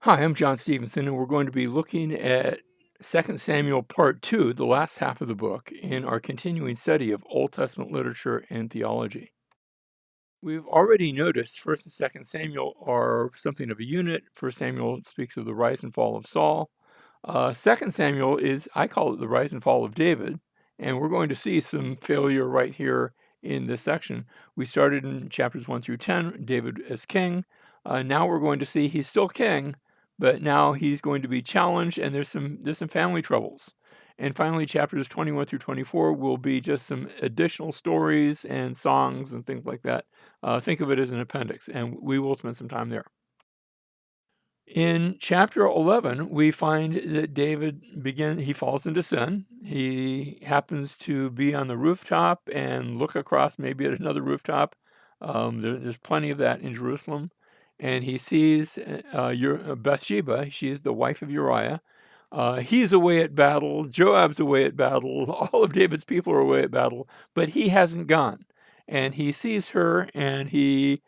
Hi, I'm John Stevenson, and we're going to be looking at 2 Samuel Part 2, the last half of the book, in our continuing study of Old Testament literature and theology. We've already noticed 1st and 2nd Samuel are something of a unit. 1st Samuel speaks of the rise and fall of Saul. 2nd Samuel is, I call it the rise and fall of David, and we're going to see some failure right here in this section. We started in chapters 1 through 10, David as king. Now we're going to see he's still king, but now he's going to be challenged, and there's some family troubles. And finally, chapters 21 through 24 will be just some additional stories and songs and things like that. Think of it as an appendix, and we will spend some time there. In chapter 11, we find that he falls into sin. He happens to be on the rooftop and look across maybe at another rooftop. There's plenty of that in Jerusalem. And he sees Bathsheba. She is the wife of Uriah. He's away at battle. Joab's away at battle. All of David's people are away at battle, but he hasn't gone. And he sees her, and he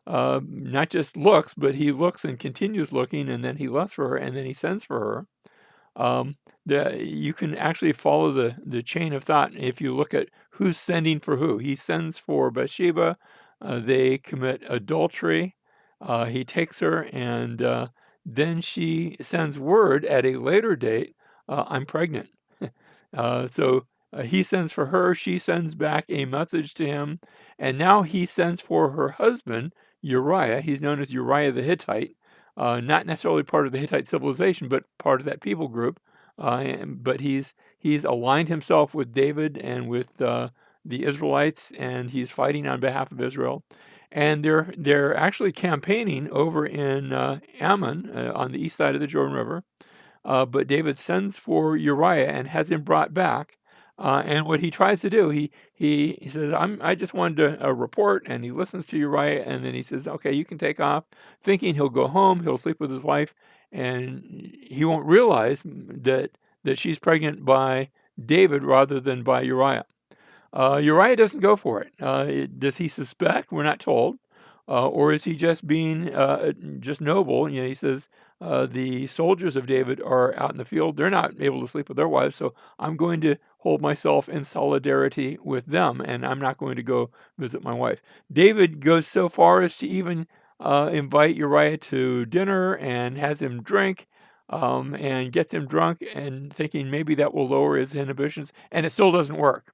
not just looks, but he looks and continues looking, and then he lusts for her, and then he sends for her. You can actually follow the chain of thought if you look at who's sending for who. He sends for Bathsheba. They commit adultery. He takes her, and then she sends word at a later date, I'm pregnant. So he sends for her. She sends back a message to him. And now he sends for her husband, Uriah. He's known as Uriah the Hittite. Not necessarily part of the Hittite civilization, but part of that people group. But he's aligned himself with David and with the Israelites, and he's fighting on behalf of Israel. And they're actually campaigning over in Ammon on the east side of the Jordan River. But David sends for Uriah and has him brought back. And what he tries to do, he says, I just wanted a report, and he listens to Uriah, and then he says, okay, you can take off, thinking he'll go home, he'll sleep with his wife, and he won't realize that she's pregnant by David rather than by Uriah. Uriah doesn't go for it. Does he suspect? We're not told. Or is he just being just noble? He says, the soldiers of David are out in the field. They're not able to sleep with their wives, so I'm going to hold myself in solidarity with them, and I'm not going to go visit my wife. David goes so far as to even invite Uriah to dinner and has him drink. And gets him drunk and thinking maybe that will lower his inhibitions, and it still doesn't work.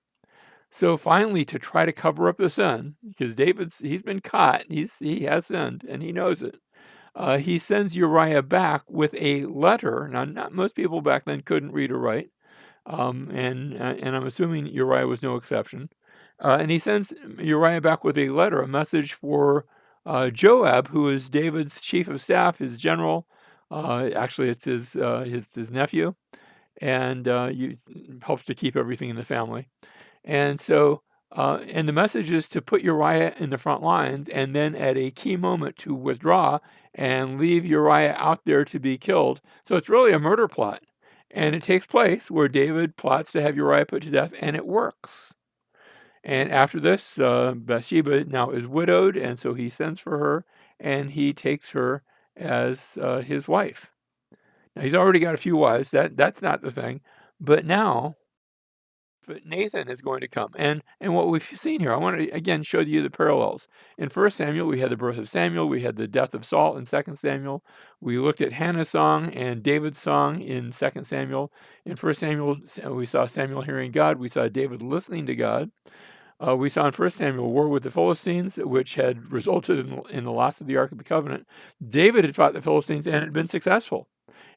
So finally, to try to cover up the sin, because he's been caught, he has sinned, and he knows it. He sends Uriah back with a letter. Now, not most people back then couldn't read or write, and I'm assuming Uriah was no exception. And he sends Uriah back with a letter, a message for Joab, who is David's chief of staff, his general. Actually, it's his nephew, and helps to keep everything in the family. And so, and the message is to put Uriah in the front lines, and then at a key moment to withdraw and leave Uriah out there to be killed. So it's really a murder plot. And it takes place where David plots to have Uriah put to death, and it works. And after this, Bathsheba now is widowed, and so he sends for her, and he takes her as his wife. Now, he's already got a few wives. That's not the thing. But now but Nathan is going to come. And what we've seen here, I want to again show you the parallels. In 1 Samuel, we had the birth of Samuel, we had the death of Saul in 2 Samuel. We looked at Hannah's song and David's song in 2 Samuel. In 1 Samuel, we saw Samuel hearing God, we saw David listening to God. We saw in 1 Samuel war with the Philistines, which had resulted in the loss of the Ark of the Covenant. David had fought the Philistines and had been successful.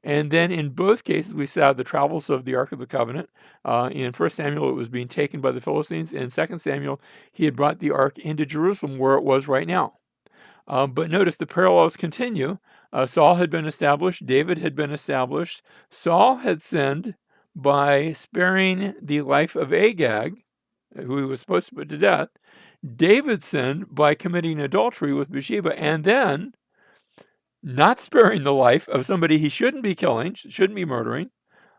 And then in both cases, we saw the travels of the Ark of the Covenant. In 1 Samuel, it was being taken by the Philistines. In 2 Samuel, he had brought the Ark into Jerusalem where it was right now. But notice the parallels continue. Saul had been established. David had been established. Saul had sinned by sparing the life of Agag, who he was supposed to put to death. David sinned by committing adultery with Bathsheba, and then not sparing the life of somebody he shouldn't be killing, shouldn't be murdering.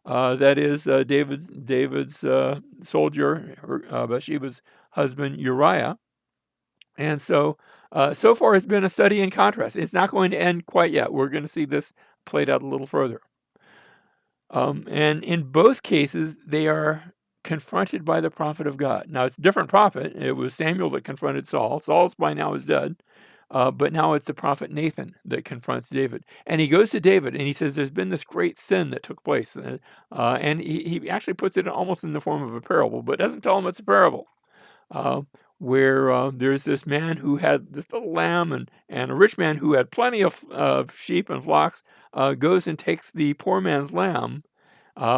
That is David's soldier, Bathsheba's husband Uriah. And so So far, it's been a study in contrast. It's not going to end quite yet. We're going to see this played out a little further. And in both cases, they are confronted by the prophet of God. Now, it's a different prophet. It was Samuel that confronted Saul. Saul's by now is dead. But now it's the prophet Nathan that confronts David. And he goes to David and he says, there's been this great sin that took place. And he actually puts it almost in the form of a parable, but doesn't tell him it's a parable. uh, where there's this man who had this little lamb, and a rich man who had plenty of sheep and flocks goes and takes the poor man's lamb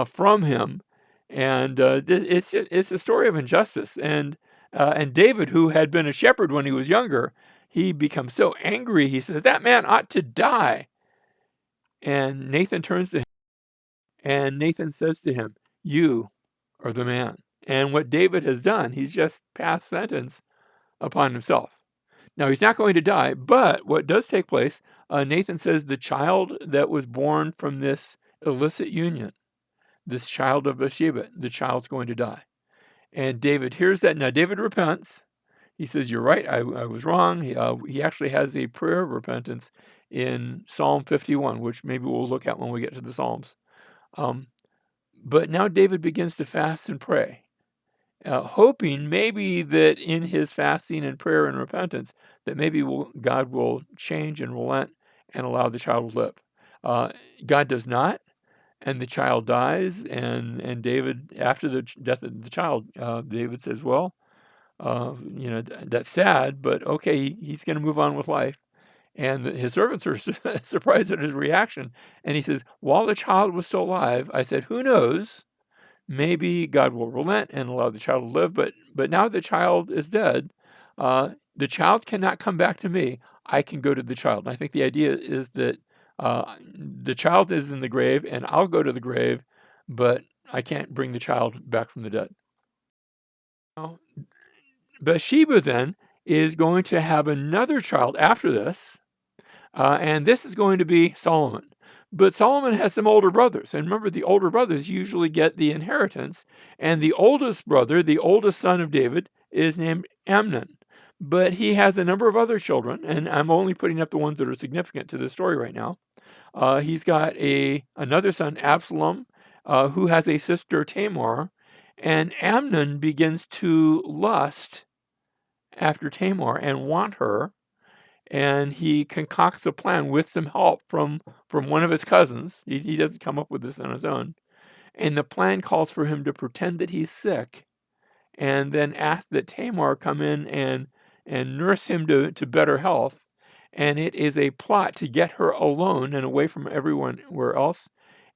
from him. And it's a story of injustice. And David, who had been a shepherd when he was younger, he becomes so angry. He says, that man ought to die. And Nathan turns to him, and Nathan says to him, you are the man. And what David has done, he's just passed sentence upon himself. Now, he's not going to die, but what does take place, Nathan says the child that was born from this illicit union, this child of Bathsheba, the child's going to die. And David hears that. Now, David repents. He says, you're right, I was wrong. He actually has a prayer of repentance in Psalm 51, which maybe we'll look at when we get to the Psalms. But now David begins to fast and pray, hoping maybe that in his fasting and prayer and repentance, that maybe God will change and relent and allow the child to live. God does not, and the child dies. And David, after the death of the child, David says, well, that's sad, but okay, he's going to move on with life. And his servants are surprised at his reaction. And he says, while the child was still alive, I said, who knows? Maybe God will relent and allow the child to live. But now the child is dead. The child cannot come back to me. I can go to the child. And I think the idea is that the child is in the grave, and I'll go to the grave, but I can't bring the child back from the dead. Now, Bathsheba then is going to have another child after this. And this is going to be Solomon. But Solomon has some older brothers. And remember, the older brothers usually get the inheritance. And the oldest brother, the oldest son of David, is named Amnon. But he has a number of other children. And I'm only putting up the ones that are significant to the story right now. He's got another son, Absalom, who has a sister, Tamar. And Amnon begins to lust after Tamar and want her. And he concocts a plan with some help from one of his cousins. He doesn't come up with this on his own. And the plan calls for him to pretend that he's sick and then ask that Tamar come in and nurse him to better health. And it is a plot to get her alone and away from everyone else.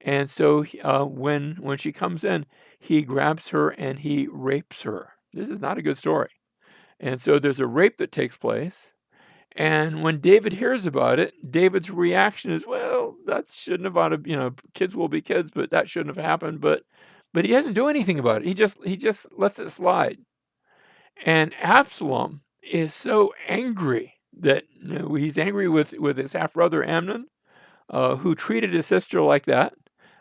And so when she comes in, he grabs her and he rapes her. This is not a good story. And so there's a rape that takes place. And when David hears about it, David's reaction is, well, that shouldn't have, kids will be kids, but that shouldn't have happened. But he doesn't do anything about it. He just lets it slide. And Absalom is so angry that he's angry with his half brother Amnon, who treated his sister like that.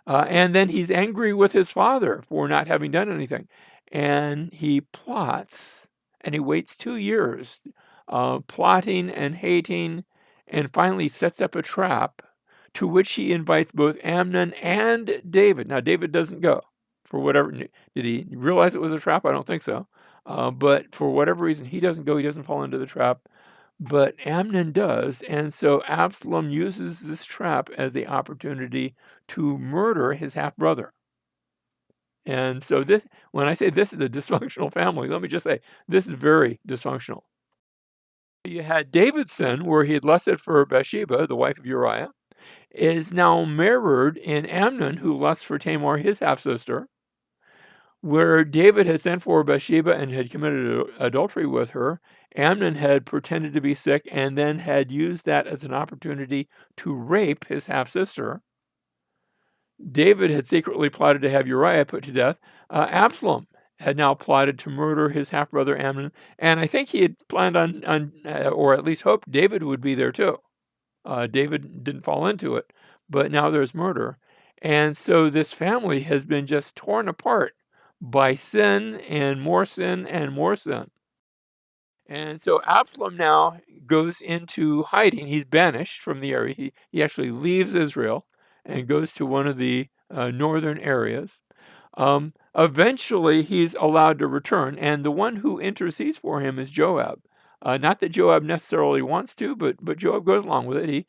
And then he's angry with his father for not having done anything. And he plots, and he waits 2 years, plotting and hating, and finally sets up a trap to which he invites both Amnon and David. Now, David doesn't go for whatever. Did he realize it was a trap? I don't think so. But for whatever reason, he doesn't go. He doesn't fall into the trap. But Amnon does. And so Absalom uses this trap as the opportunity to murder his half-brother. And so when I say this is a dysfunctional family, let me just say, this is very dysfunctional. You had David's sin, where he had lusted for Bathsheba, the wife of Uriah, is now mirrored in Amnon, who lusts for Tamar, his half-sister, where David had sent for Bathsheba and had committed adultery with her. Amnon had pretended to be sick and then had used that as an opportunity to rape his half-sister. David had secretly plotted to have Uriah put to death. Absalom had now plotted to murder his half-brother Amnon, and I think he had planned on or at least hoped David would be there too. David didn't fall into it, but now there's murder. And so this family has been just torn apart by sin and more sin and more sin. And so Absalom now goes into hiding. He's banished from the area. He actually leaves Israel and goes to one of the northern areas. Eventually, he's allowed to return, and the one who intercedes for him is Joab. Not that Joab necessarily wants to, but Joab goes along with it.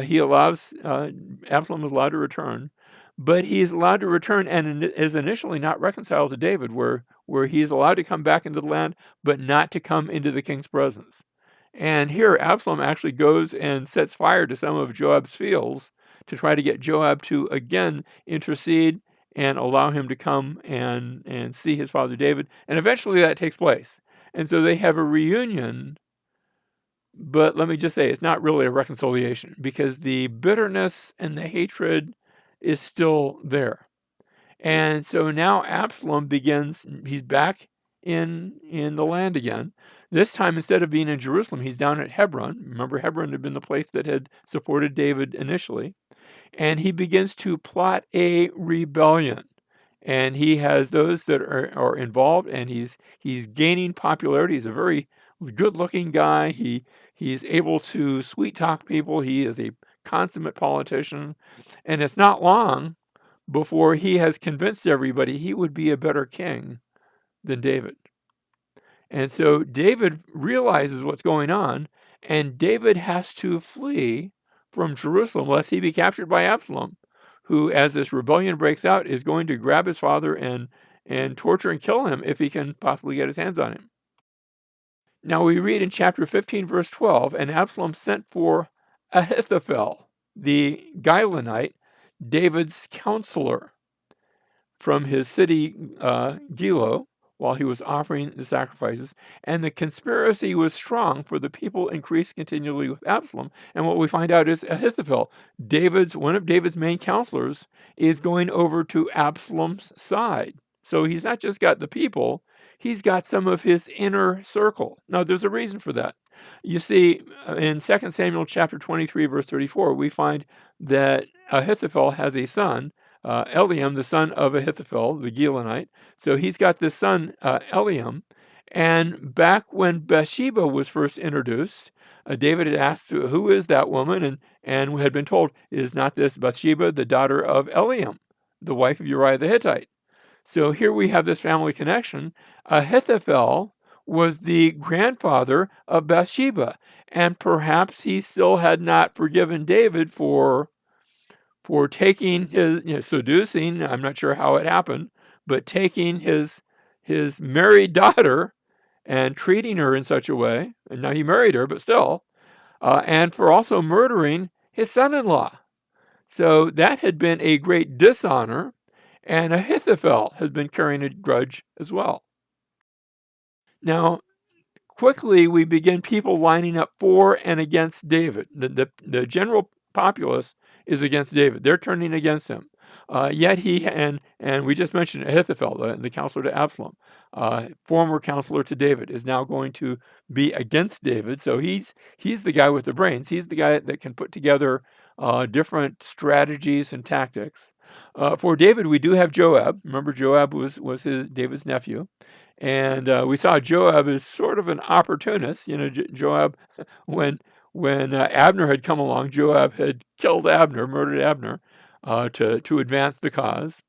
He allows Absalom is allowed to return, but he's allowed to return and is initially not reconciled to David, where he's allowed to come back into the land, but not to come into the king's presence. And here, Absalom actually goes and sets fire to some of Joab's fields to try to get Joab to again intercede and allow him to come and see his father David. And eventually that takes place. And so they have a reunion, but let me just say, it's not really a reconciliation because the bitterness and the hatred is still there. And so now Absalom begins, he's back in the land again. This time, instead of being in Jerusalem, he's down at Hebron. Remember, Hebron had been the place that had supported David initially. And he begins to plot a rebellion. And he has those that are involved, and he's gaining popularity. He's a very good-looking guy. He's able to sweet-talk people. He is a consummate politician. And it's not long before he has convinced everybody he would be a better king than David. And so David realizes what's going on, and David has to flee from Jerusalem lest he be captured by Absalom, who, as this rebellion breaks out, is going to grab his father and torture and kill him if he can possibly get his hands on him. Now we read in chapter 15, verse 12, and Absalom sent for Ahithophel, the Gilonite, David's counselor, from his city Gilo while he was offering the sacrifices, and the conspiracy was strong, for the people increased continually with Absalom. And what we find out is Ahithophel, one of David's main counselors, is going over to Absalom's side. So he's not just got the people, he's got some of his inner circle. Now, there's a reason for that. You see, in 2 Samuel chapter 23, verse 34, we find that Ahithophel has a son, Eliam, the son of Ahithophel, the Gilonite. So he's got this son, Eliam. And back when Bathsheba was first introduced, David had asked, who is that woman? And had been told, is not this Bathsheba, the daughter of Eliam, the wife of Uriah the Hittite? So here we have this family connection. Ahithophel was the grandfather of Bathsheba, and perhaps he still had not forgiven David for taking his, seducing, I'm not sure how it happened, but taking his married daughter and treating her in such a way, and now he married her, but still, and for also murdering his son-in-law. So that had been a great dishonor, and Ahithophel has been carrying a grudge as well. Now, quickly we begin people lining up for and against David. The general populace is against David. They're turning against him. Yet he, and we just mentioned Ahithophel, the counselor to Absalom, former counselor to David, is now going to be against David. So he's the guy with the brains. He's the guy that can put together different strategies and tactics. For David, we do have Joab. Remember, Joab was David's nephew. And we saw Joab as sort of an opportunist. Joab, when Abner had come along, Joab had killed Abner, murdered Abner, to advance the cause.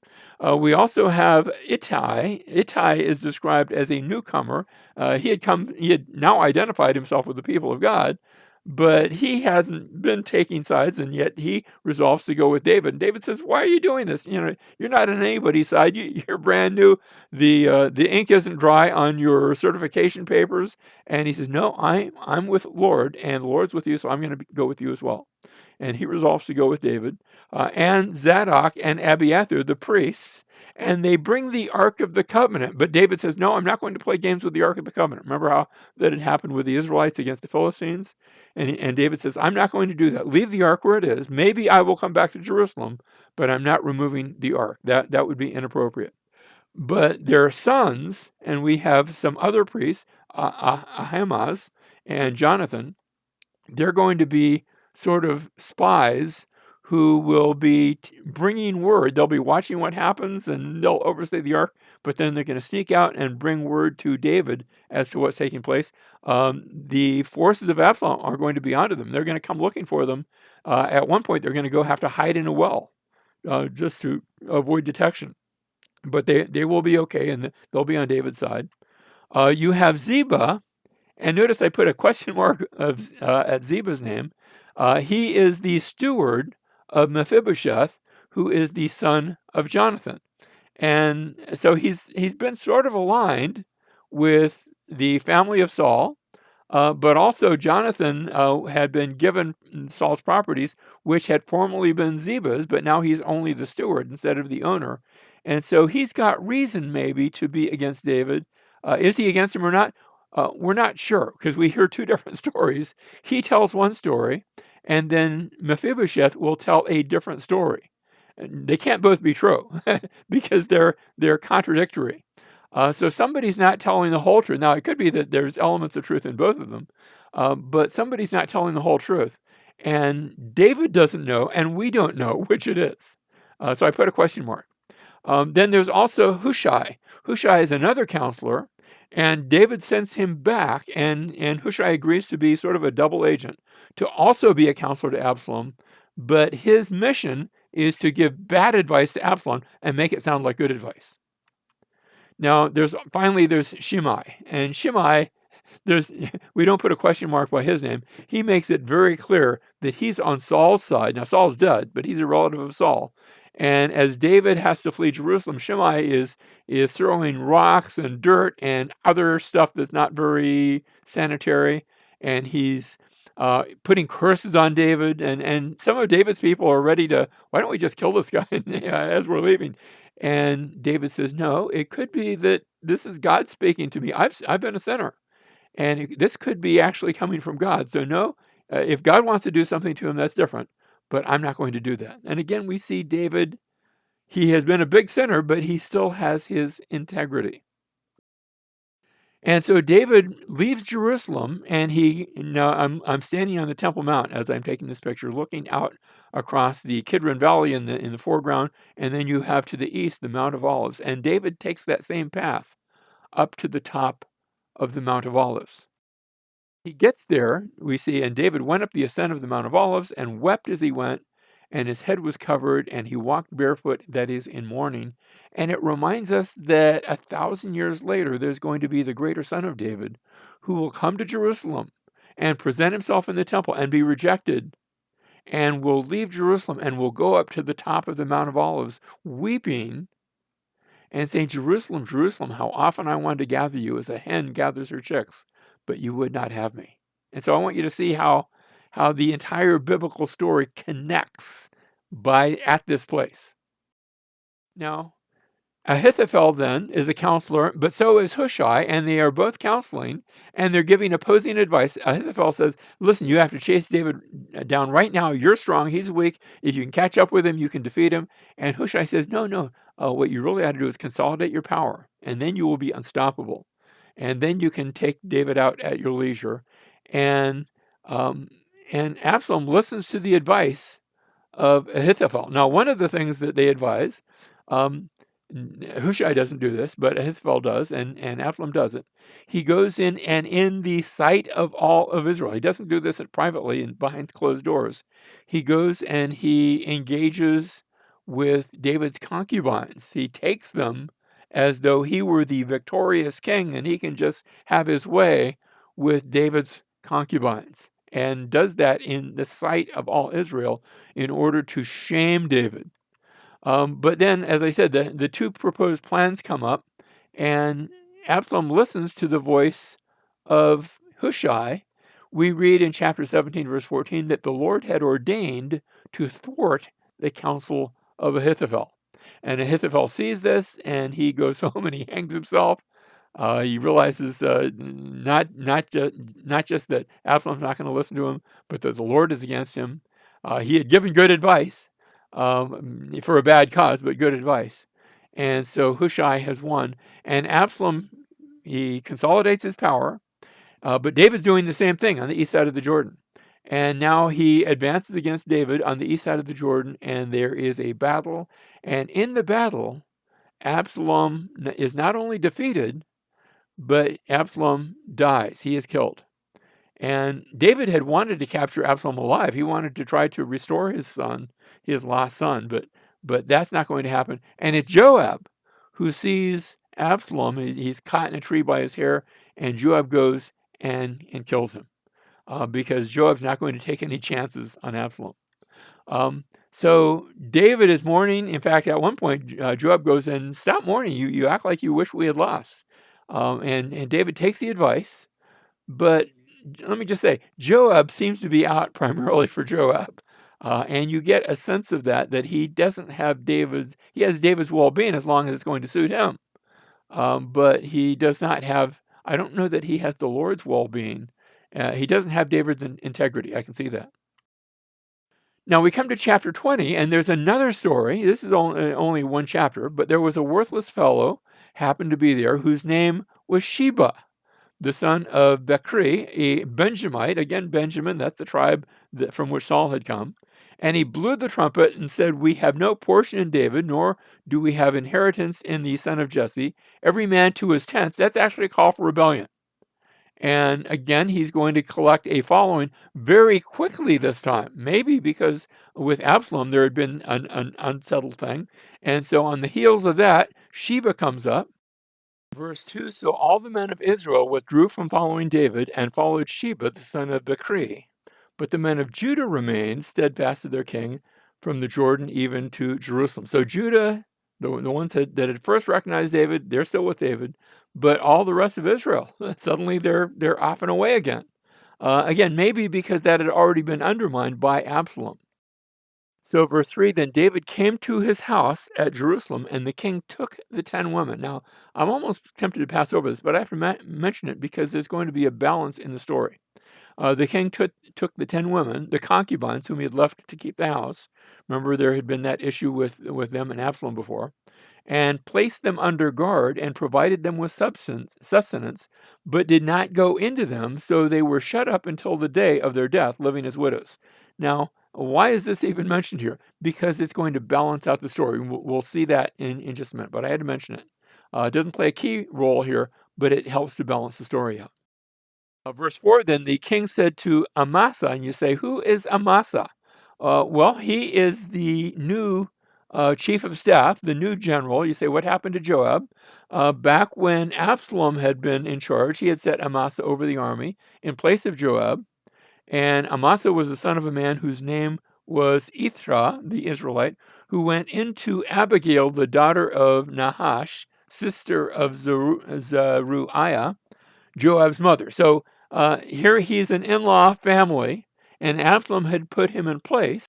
We also have Ittai. Ittai is described as a newcomer. He had now identified himself with the people of God, but he hasn't been taking sides, and yet he resolves to go with David. And David says, "Why are you doing this? You're not on anybody's side. You're brand new. The ink isn't dry on your certification papers." And he says, "No, I'm with Lord, and the Lord's with you, so I'm going to go with you as well." And he resolves to go with David, and Zadok and Abiathar, the priests, and they bring the Ark of the Covenant. But David says, "No, I'm not going to play games with the Ark of the Covenant." Remember how that had happened with the Israelites against the Philistines? And David says, "I'm not going to do that. Leave the ark where it is. Maybe I will come back to Jerusalem, but I'm not removing the ark. That would be inappropriate." But their sons, and we have some other priests, Ahimaaz and Jonathan, they're going to be sort of spies who will be bringing word. They'll be watching what happens, and they'll oversee the ark, but then they're going to sneak out and bring word to David as to what's taking place. The forces of Absalom are going to be onto them. They're going to come looking for them. At one point, they're going to go have to hide in a well just to avoid detection. But they will be okay, and they'll be on David's side. You have Ziba, and notice I put a question mark at Ziba's name. He is the steward of Mephibosheth, who is the son of Jonathan. And so he's been sort of aligned with the family of Saul, but also Jonathan had been given Saul's properties, which had formerly been Ziba's, but now he's only the steward instead of the owner. And so he's got reason maybe to be against David. Is he against him or not? We're not sure because we hear two different stories. He tells one story, and then Mephibosheth will tell a different story. And they can't both be true because they're contradictory. So somebody's not telling the whole truth. Now, it could be that there's elements of truth in both of them, but somebody's not telling the whole truth. And David doesn't know, and we don't know which it is. So I put a question mark. Then there's also Hushai. Hushai is another counselor, and David sends him back, and Hushai agrees to be sort of a double agent, to also be a counselor to Absalom, but his mission is to give bad advice to Absalom and make it sound like good advice. Now, there's Shimei, and Shimei, we don't put a question mark by his name. He makes it very clear that he's on Saul's side. Now, Saul's dead, but he's a relative of Saul. And as David has to flee Jerusalem, Shimei is throwing rocks and dirt and other stuff that's not very sanitary, and he's putting curses on David. And some of David's people are ready to, why don't we just kill this guy as we're leaving? And David says, no, it could be that this is God speaking to me. I've been a sinner, and this could be actually coming from God. So no, if God wants to do something to him, that's different, but I'm not going to do that. And again, we see David, he has been a big sinner, but he still has his integrity. And so David leaves Jerusalem, and now I'm standing on the Temple Mount as I'm taking this picture, looking out across the Kidron Valley in the foreground, and then you have to the east the Mount of Olives. And David takes that same path up to the top of the Mount of Olives. He gets there, we see, and David went up the ascent of the Mount of Olives and wept as he went, and his head was covered, and he walked barefoot, that is, in mourning. And it reminds us that 1,000 years later, there's going to be the greater son of David who will come to Jerusalem and present himself in the temple and be rejected, and will leave Jerusalem and will go up to the top of the Mount of Olives, weeping and saying, Jerusalem, Jerusalem, how often I wanted to gather you as a hen gathers her chicks, but you would not have me. And so I want you to see how the entire biblical story connects at this place. Now, Ahithophel then is a counselor, but so is Hushai, and they are both counseling, and they're giving opposing advice. Ahithophel says, listen, you have to chase David down right now. You're strong. He's weak. If you can catch up with him, you can defeat him. And Hushai says, no. What you really have to do is consolidate your power, and then you will be unstoppable. And then you can take David out at your leisure. And Absalom listens to the advice of Ahithophel. Now, one of the things that they advise, Hushai doesn't do this, but Ahithophel does, and Absalom does it. He goes in, and in the sight of all of Israel, he doesn't do this privately and behind closed doors. He goes and he engages with David's concubines. He takes them as though he were the victorious king, and he can just have his way with David's concubines, and does that in the sight of all Israel in order to shame David. But then, as I said, the two proposed plans come up, and Absalom listens to the voice of Hushai. We read in chapter 17, verse 14, that the Lord had ordained to thwart the counsel of Ahithophel. And Ahithophel sees this, and he goes home and he hangs himself. He realizes not just that Absalom's not going to listen to him, but that the Lord is against him. He had given good advice for a bad cause, but good advice. And so Hushai has won. And Absalom, he consolidates his power, but David's doing the same thing on the east side of the Jordan. And now he advances against David on the east side of the Jordan, and there is a battle. And in the battle, Absalom is not only defeated, but Absalom dies. He is killed. And David had wanted to capture Absalom alive. He wanted to try to restore his son, his lost son, but that's not going to happen. And it's Joab who sees Absalom. He's caught in a tree by his hair, and Joab goes and kills him because Joab's not going to take any chances on Absalom. So David is mourning. In fact, at one point, Joab goes in, "Stop mourning. You act like you wish we had lost." And David takes the advice, but let me just say, Joab seems to be out primarily for Joab. And you get a sense of that he doesn't have he has David's well-being as long as it's going to suit him. But he does not have, I don't know that he has the Lord's well-being. He doesn't have David's integrity. I can see that. Now we come to chapter 20, and there's another story. This is only one chapter, but there was a worthless fellow happened to be there whose name was Sheba, the son of Bechri, a Benjamite. Again, Benjamin, that's the tribe from which Saul had come. And he blew the trumpet and said, "We have no portion in David, nor do we have inheritance in the son of Jesse. Every man to his tents." That's actually a call for rebellion. And again, he's going to collect a following very quickly this time, maybe because with Absalom there had been an unsettled thing. And so on the heels of that, Sheba comes up. Verse 2, so all the men of Israel withdrew from following David and followed Sheba, the son of Bechri. But the men of Judah remained steadfast to their king from the Jordan even to Jerusalem. So Judah, the ones that had first recognized David, they're still with David. But all the rest of Israel, suddenly they're off and away again. Again, maybe because that had already been undermined by Absalom. So verse 3, then David came to his house at Jerusalem, and the king took the 10 women. Now, I'm almost tempted to pass over this, but I have to mention it because there's going to be a balance in the story. The king took the 10 women, the concubines whom he had left to keep the house. Remember, there had been that issue with them and Absalom before. And placed them under guard and provided them with sustenance, but did not go into them, so they were shut up until the day of their death, living as widows. Now, why is this even mentioned here? Because it's going to balance out the story. We'll see that in just a minute, but I had to mention it. It doesn't play a key role here, but it helps to balance the story out. Verse 4, then the king said to Amasa, and you say, who is Amasa? Well, he is the new chief of staff, the new general. You say, what happened to Joab? Back when Absalom had been in charge, he had set Amasa over the army in place of Joab. And Amasa was the son of a man whose name was Ithra, the Israelite, who went into Abigail, the daughter of Nahash, sister of Zeruiah, Joab's mother. So here he's an in-law family, and Absalom had put him in place.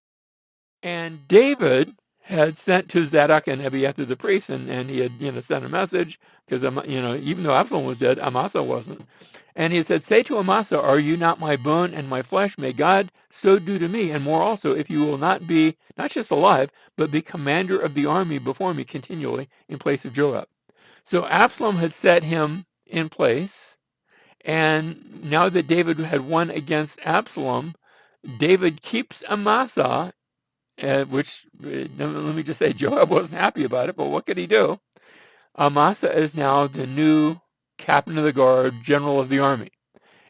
And David had sent to Zadok and Abiathar the priest, and he had sent a message, because even though Absalom was dead, Amasa wasn't. And he said, say to Amasa, are you not my bone and my flesh? May God so do to me, and more also, if you will not be, not just alive, but be commander of the army before me continually in place of Joab. So Absalom had set him in place, and now that David had won against Absalom, David keeps Amasa, which, let me just say, Joab wasn't happy about it, but what could he do? Amasa is now the new captain of the guard, general of the army.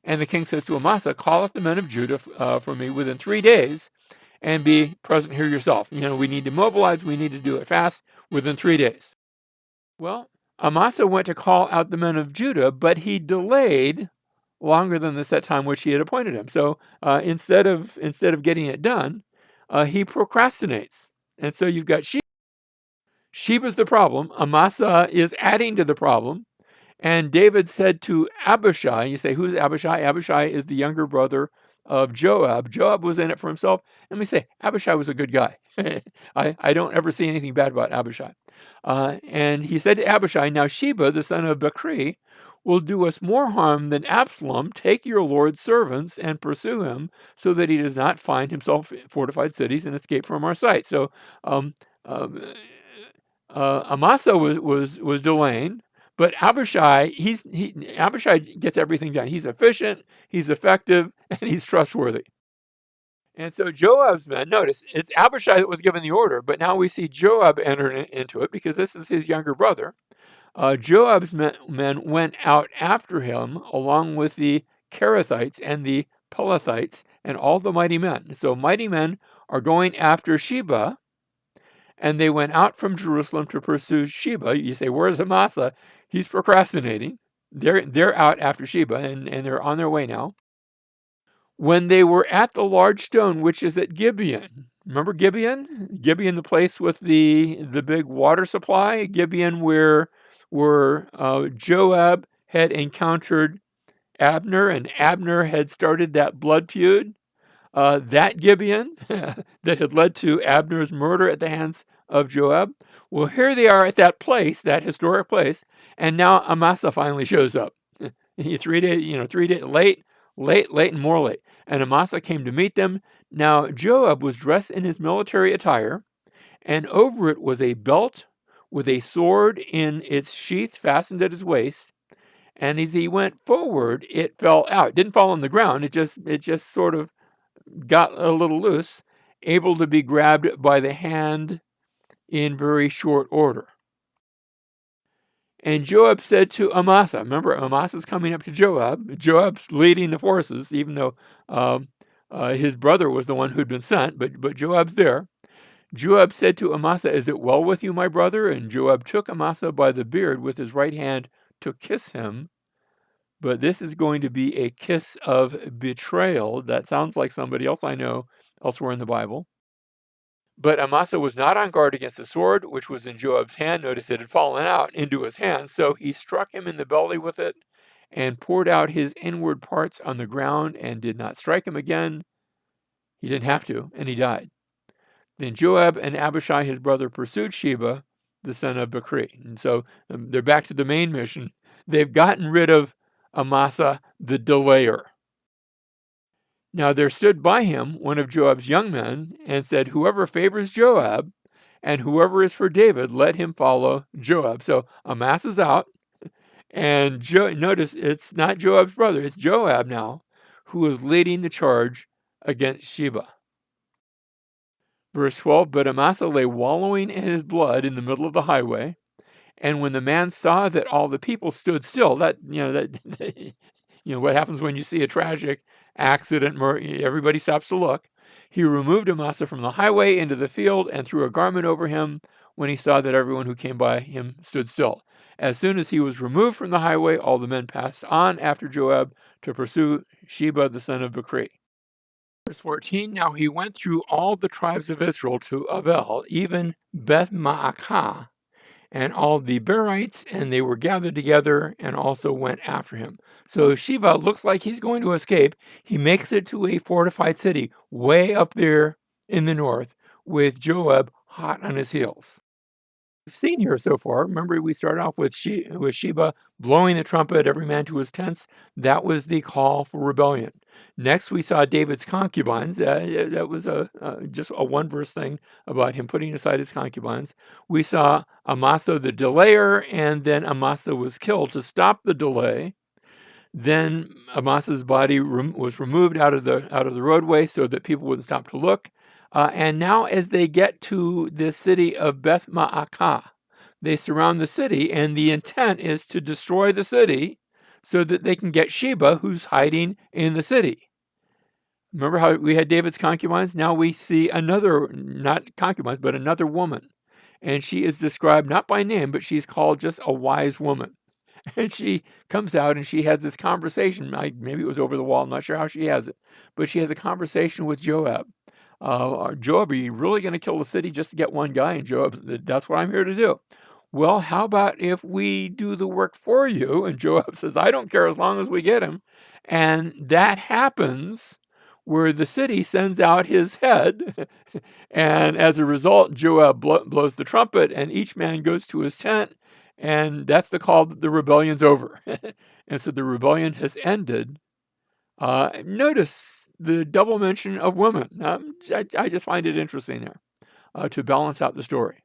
And the king says to Amasa, call up the men of Judah for me within 3 days and be present here yourself. We need to mobilize. We need to do it fast within 3 days. Well, Amasa went to call out the men of Judah, but he delayed longer than the set time which he had appointed him. So instead of getting it done, he procrastinates. And so you've got Sheba. Sheba's the problem. Amasa is adding to the problem. And David said to Abishai, you say, who's Abishai? Abishai is the younger brother of Joab. Joab was in it for himself. Let me say, Abishai was a good guy. I don't ever see anything bad about Abishai. And he said to Abishai, now Sheba, the son of Bechri, will do us more harm than Absalom. Take your Lord's servants and pursue him so that he does not find himself in fortified cities and escape from our sight. So Amasa was delaying. But Abishai, Abishai gets everything done. He's efficient, he's effective, and he's trustworthy. And so Joab's men, notice, it's Abishai that was given the order, but now we see Joab enter into it because this is his younger brother. Joab's men went out after him along with the Kerethites and the Pelethites and all the mighty men. So mighty men are going after Sheba, and they went out from Jerusalem to pursue Sheba. You say, where's Amasa? He's procrastinating. They're out after Sheba, and they're on their way now. When they were at the large stone, which is at Gibeon. Remember Gibeon? Gibeon, the place with the big water supply. Gibeon, where Joab had encountered Abner, and Abner had started that blood feud. That Gibeon that had led to Abner's murder at the hands of Joab. Well, here they are at that place, that historic place, and now Amasa finally shows up. 3 days late, and more late. And Amasa came to meet them. Now Joab was dressed in his military attire, and over it was a belt with a sword in its sheath fastened at his waist. And as he went forward, it fell out. It didn't fall on the ground. It just sort of got a little loose, able to be grabbed by the hand in very short order. And Joab said to Amasa, remember, Amasa's coming up to Joab. Joab's leading the forces, even though his brother was the one who'd been sent, but Joab's there. Joab said to Amasa, is it well with you, my brother? And Joab took Amasa by the beard with his right hand to kiss him. But this is going to be a kiss of betrayal. That sounds like somebody else I know elsewhere in the Bible. But Amasa was not on guard against the sword, which was in Joab's hand. Notice it had fallen out into his hand. So he struck him in the belly with it and poured out his inward parts on the ground and did not strike him again. He didn't have to, and he died. Then Joab and Abishai, his brother, pursued Sheba, the son of Bichri. And so they're back to the main mission. They've gotten rid of Amasa, the delayer. Now there stood by him one of Joab's young men and said, whoever favors Joab and whoever is for David, let him follow Joab. So Amasa's out, and notice it's not Joab's brother, it's Joab now, who is leading the charge against Sheba. Verse 12, but Amasa lay wallowing in his blood in the middle of the highway. And when the man saw that all the people stood still, that what happens when you see a tragic accident, everybody stops to look. He removed Amasa from the highway into the field and threw a garment over him when he saw that everyone who came by him stood still. As soon as he was removed from the highway, all the men passed on after Joab to pursue Sheba, the son of Bichri. Verse 14, now he went through all the tribes of Israel to Abel, even Beth Maacah, and all the Berites, and they were gathered together and also went after him. So Sheba looks like he's going to escape. He makes it to a fortified city way up there in the north with Joab hot on his heels. We've seen here so far, remember we started off with Sheba blowing the trumpet, every man to his tents. That was the call for rebellion. Next, we saw David's concubines. That was just a one-verse thing about him putting aside his concubines. We saw Amasa the delayer, and then Amasa was killed to stop the delay. Then Amasa's body was removed out of the roadway so that people wouldn't stop to look. And now as they get to the city of Beth Maacah, they surround the city, and the intent is to destroy the city so that they can get Sheba, who's hiding in the city. Remember how we had David's concubines? Now we see another, not concubines, but another woman. And she is described not by name, but she's called just a wise woman. And she comes out and she has this conversation. Maybe it was over the wall. I'm not sure how she has it. But she has a conversation with Joab. Joab, are you really going to kill the city just to get one guy? And Joab, that's what I'm here to do. Well, how about if we do the work for you? And Joab says, I don't care as long as we get him. And that happens where the city sends out his head. And as a result, Joab blows the trumpet and each man goes to his tent. And that's the call that the rebellion's over. And so the rebellion has ended. Notice the double mention of women. I just find it interesting there to balance out the story.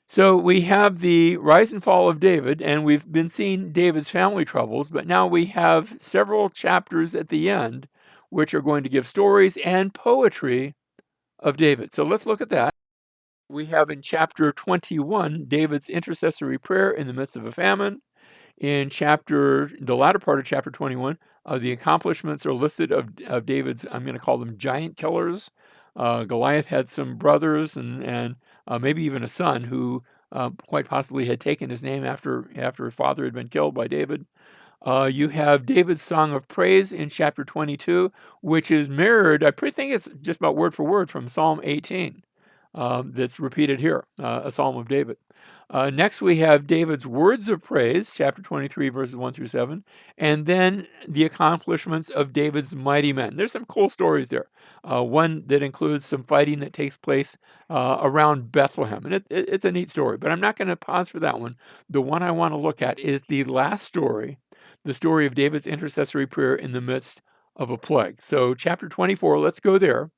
So we have the rise and fall of David, and we've been seeing David's family troubles, but now we have several chapters at the end which are going to give stories and poetry of David. So let's look at that. We have in chapter 21 David's intercessory prayer in the midst of a famine. In the latter part of chapter 21, the accomplishments are listed of David's, I'm going to call them giant killers. Goliath had some brothers and maybe even a son who quite possibly had taken his name after his father had been killed by David. You have David's song of praise in chapter 22, which is mirrored, I think it's just about word for word from Psalm 18, that's repeated here, a psalm of David. Next, we have David's words of praise, chapter 23, verses 1 through 7, and then the accomplishments of David's mighty men. There's some cool stories there. One that includes some fighting that takes place around Bethlehem, and it's a neat story, but I'm not going to pause for that one. The one I want to look at is the last story, the story of David's intercessory prayer in the midst of a plague. So, chapter 24, let's go there.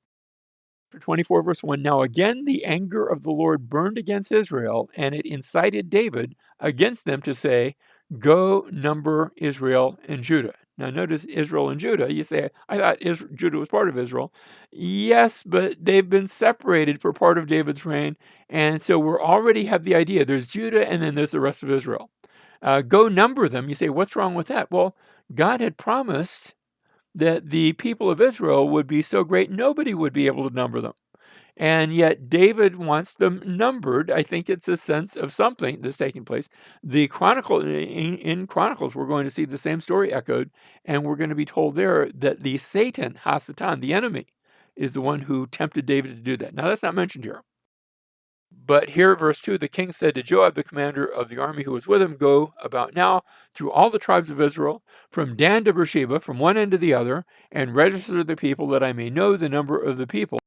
24 verse 1, now again the anger of the Lord burned against Israel, and it incited David against them to say, go number Israel and Judah. Now notice Israel and Judah. You say, I thought Judah was part of Israel. Yes, but they've been separated for part of David's reign, and so we already have the idea. There's Judah, and then there's the rest of Israel. Go number them. You say, what's wrong with that? Well, God had promised that the people of Israel would be so great, nobody would be able to number them. And yet David wants them numbered. I think it's a sense of something that's taking place. In Chronicles, we're going to see the same story echoed, and we're going to be told there that the Satan, Hasatan, the enemy, is the one who tempted David to do that. Now, that's not mentioned here. But here, verse 2, the king said to Joab, the commander of the army who was with him, go about now through all the tribes of Israel, from Dan to Beersheba, from one end to the other, and register the people that I may know the number of the people.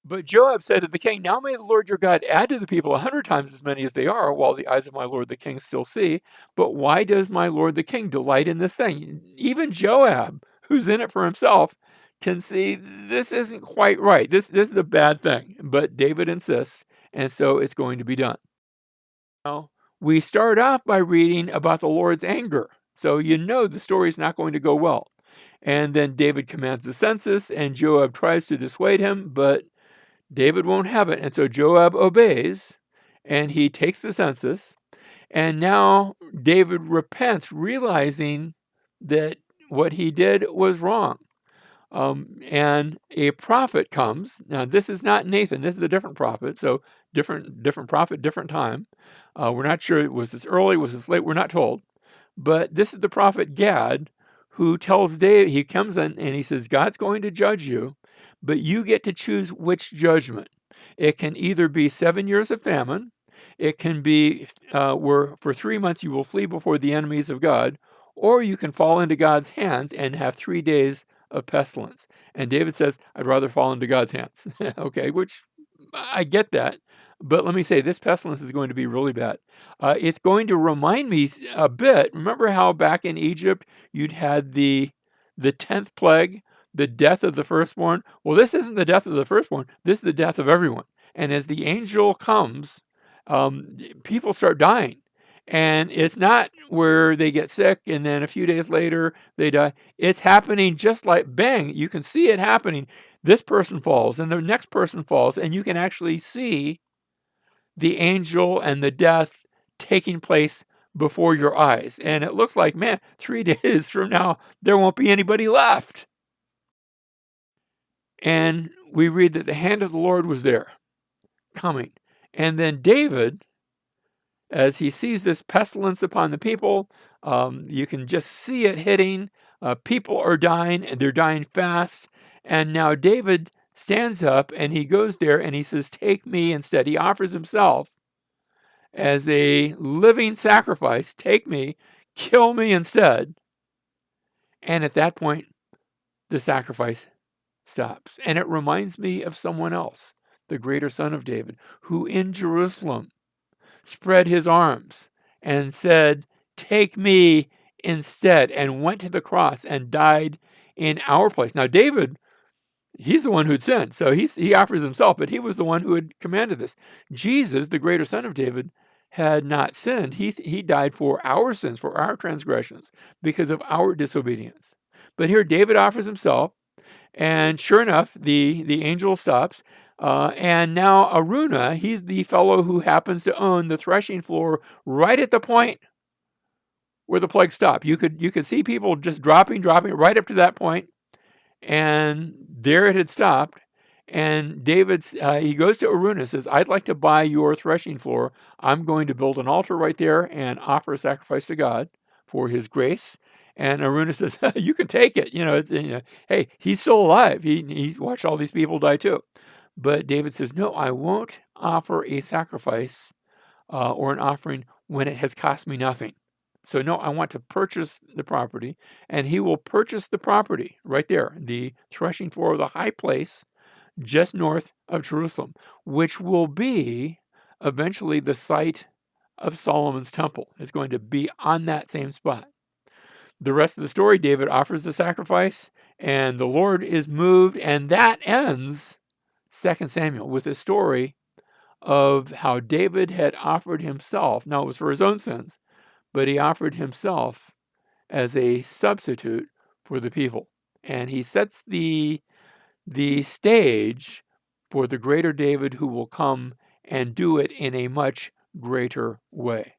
But Joab said to the king, now may the Lord your God add to the people 100 times as many as they are, while the eyes of my lord the king still see. But why does my lord the king delight in this thing? Even Joab, who's in it for himself, can see this isn't quite right. This is a bad thing. But David insists, and so it's going to be done. Now, we start off by reading about the Lord's anger. So you know the story's not going to go well. And then David commands the census, and Joab tries to dissuade him, but David won't have it. And so Joab obeys, and he takes the census. And now David repents, realizing that what he did was wrong. And a prophet comes. Now, this is not Nathan. This is a different prophet. So different prophet, different time. We're not sure, was this early, was this late? We're not told. But this is the prophet Gad, who tells David, he comes in and he says, God's going to judge you, but you get to choose which judgment. It can either be 7 years of famine, it can be where for 3 months you will flee before the enemies of God, or you can fall into God's hands and have 3 days of pestilence. And David says, I'd rather fall into God's hands. Okay, which I get that. But let me say, this pestilence is going to be really bad. It's going to remind me a bit. Remember how back in Egypt you'd had the 10th plague, the death of the firstborn? Well, this isn't the death of the firstborn. This is the death of everyone. And as the angel comes, people start dying. And it's not where they get sick and then a few days later they die. It's happening just like bang. You can see it happening. This person falls and the next person falls, and you can actually see the angel and the death taking place before your eyes. And it looks like, man, 3 days from now, there won't be anybody left. And we read that the hand of the Lord was there, coming. And then David, as he sees this pestilence upon the people, you can just see it hitting. People are dying, and they're dying fast. And now David stands up, and he goes there, and he says, take me instead. He offers himself as a living sacrifice. Take me, kill me instead. And at that point, the sacrifice stops. And it reminds me of someone else, the greater son of David, who in Jerusalem spread his arms and said, take me instead, and went to the cross and died in our place. Now, David, he's the one who'd sinned, so he offers himself, but he was the one who had commanded this. Jesus, the greater son of David, had not sinned. He died for our sins, for our transgressions, because of our disobedience. But here David offers himself, And sure enough, the angel stops. And now Aruna, he's the fellow who happens to own the threshing floor right at the point where the plague stopped. You could see people just dropping right up to that point, and there it had stopped. And David's he goes to Araunah, says, "I'd like to buy your threshing floor. I'm going to build an altar right there and offer a sacrifice to God for His grace." And Araunah says, "You can take it. Hey, he's still alive. He's watched all these people die too." But David says, "No, I won't offer a sacrifice or an offering when it has cost me nothing. So no, I want to purchase the property." And he will purchase the property right there, the threshing floor of the high place just north of Jerusalem, which will be eventually the site of Solomon's temple. It's going to be on that same spot. The rest of the story, David offers the sacrifice, and the Lord is moved, and that ends 2 Samuel with a story of how David had offered himself. Now, it was for his own sins, but he offered himself as a substitute for the people. And he sets the stage for the greater David who will come and do it in a much greater way.